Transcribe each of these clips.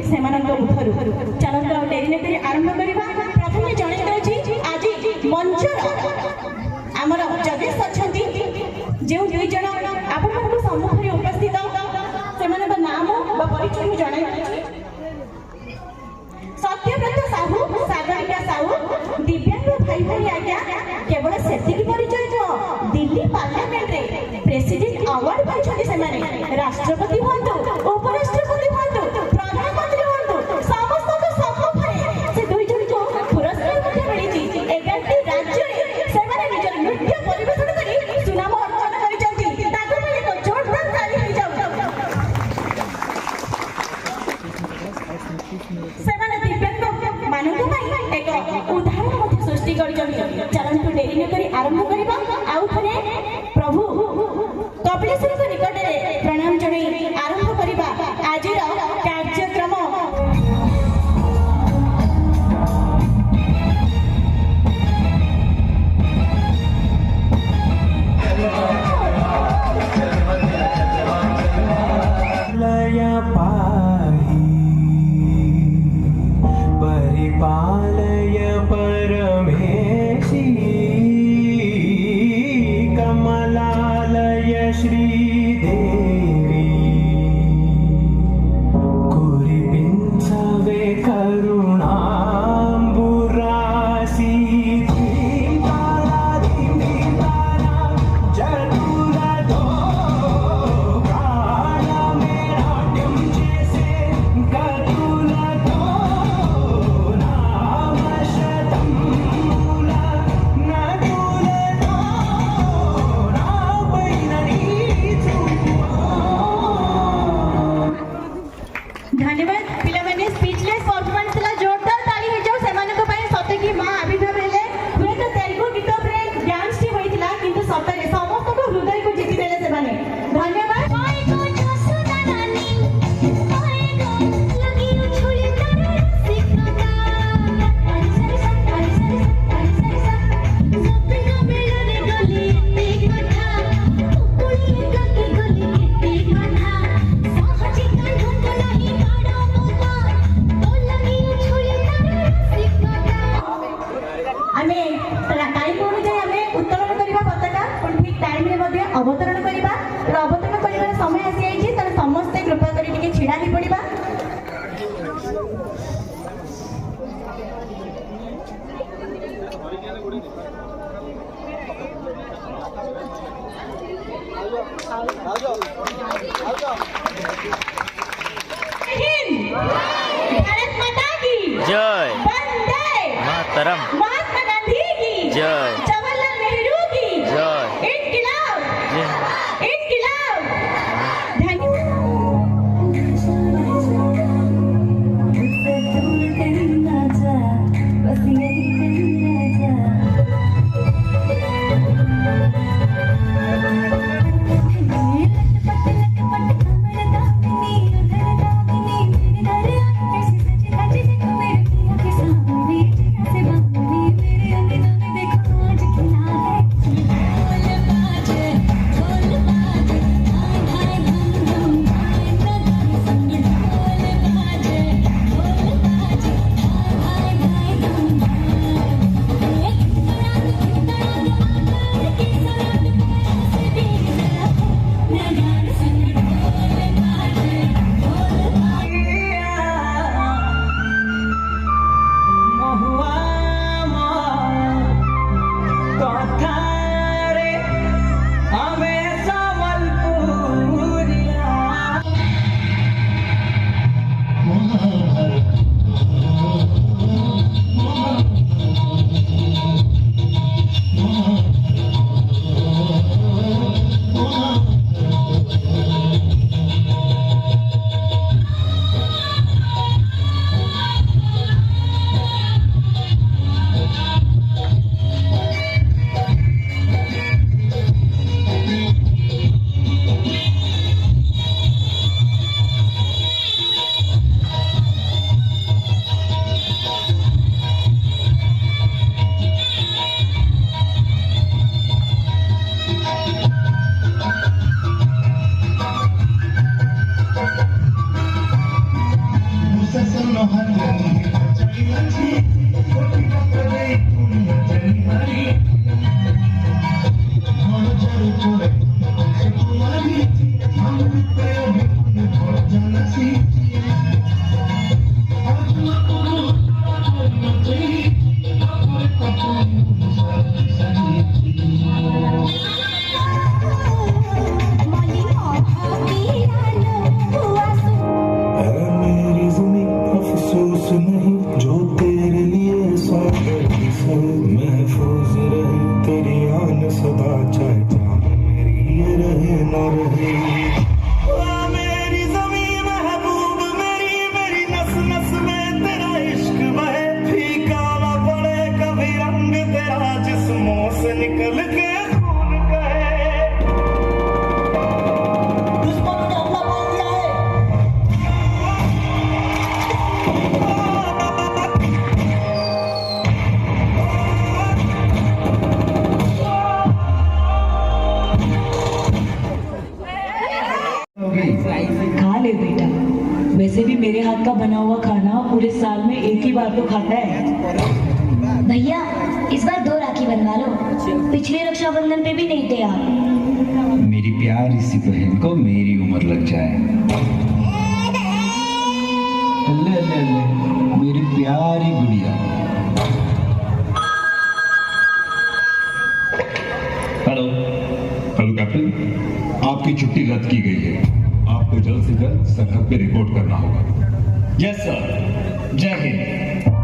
मुखर चलता डेरी नक आरंभ करवा प्रथम जन आज मंचर आमर जजेस अच्छा जो दुई जन आप सम्मुख में उपस्थित से नाम परिचय जन सत्यव्रत साहू सागरिका साहू दिव्यांग भाई भाई आज्ञा केवल से परिचय नुह दिल्ली पार्लियामेंट रे प्रेसिडेंट अवार्ड पाई राष्ट्रपति हूँ उपराष्ट्रपति हूँ प्रधानमंत्री हूँ समस्त सम्मुखें से दुई जन को पुरस्कार मिली 11टी राज्य निजर नृत्य परिवेशन कर सुनाम अर्जन कर जोरदार ताली हो जाऊ दिव्यांग मानक एक उदाहरण सृष्टि कर चलतु डेरी नक आरंभ करवा आउ थे प्रभु कपिलेश्वर निकट में प्रणाम जन आरंभ करवा आज कार्यक्रम परिपालय परमेशी कमलालय श्रीदेवी कुरिपिंचवे करुणाम्बुरासी अवतरण करवा अवतरण कर समय आसी तर समस्ते कृपा कर छिड़ा ही पड़ा भारत माता की जय, वंदे मातरम, महात्मा गांधी की जय, जवाहरलाल नेहरू की जय, इनकलाब जय। इनकलाब सदा चाहे जान मेरी ये रहे न रहे। मेरी ज़मीं महबूब मेरी मेरी नस नस में तेरा इश्क बहे, फीका न पड़े कभी रंग तेरा जिस्मों से निकल के खून कहे। दुश्मनों ने हमला बोल दिया है। खा ले बेटा, वैसे भी मेरे हाथ का बना हुआ खाना पूरे साल में एक ही बार तो खाता है। भैया इस बार 2 राखी बनवा लो, पिछले रक्षाबंधन पे भी नहीं थे आप। मेरी प्यारी सी बहन को मेरी उम्र लग जाए। ले ले ले मेरी प्यारी गुड़िया। हेलो कैप्टन, आपकी छुट्टी रद्द की गई है। आपको जल्द से जल्द सरहद पे रिपोर्ट करना होगा। यस सर, जय हिंद।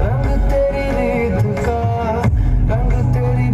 रंग तेरी रीत का, रंग तेरी